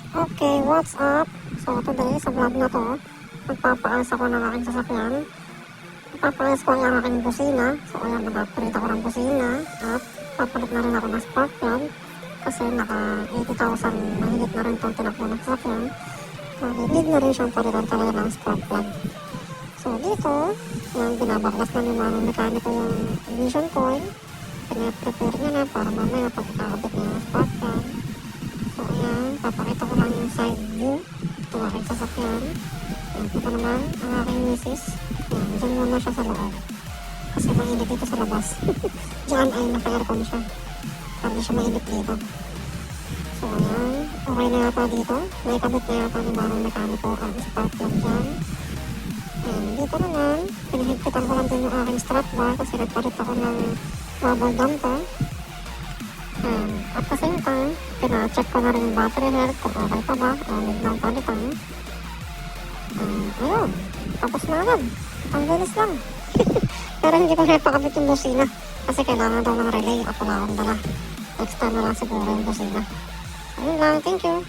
Okay, what's up? So today sa vlog na to, magpapaayos ako ng aking sasakyan. Magpapaayos ko ang aking busina. So ayan, mag-upgrade ako ng busina. At papalit na rin ako ng spark plug. Kasi naka 80,000 mahigit na rin itong tinakbo ng sasakyan. So need na rin siyang palitan talaga ng spark plug. So dito, yung binabaklas na ni Manong mekaniko yung ignition coil. Pinaprepare niya na para mamaya pag ikakabit niya yung spark plug. So ayan, papakita ko lang yung side view ng aking sasakyan. Ayan, ito naman ang aking misis. Ayan, dyan muna siya sa loob. Kasi mainit dito sa labas. Diyan ay naka-aircon siya. Hindi siya mainit dito. So ayan, okay na yata dito. May kabit na yata ni Manong mekaniko ang spark plug dyan. Ayan, dito naman, pinahigpitan ko lang din yung aking strap bar kasi nagpalit ako ng bubble damper. At the same time, pina-check ko na rin yung battery health kung okay pa ba o need ng palitan. Ayun, tapos na agad. Ang bilis lang. Pero hindi ko napakabit yung busina kasi kailangan daw ng relay at wala akong dala. Extra na lang siguro yung busina. Ayun lang, thank you.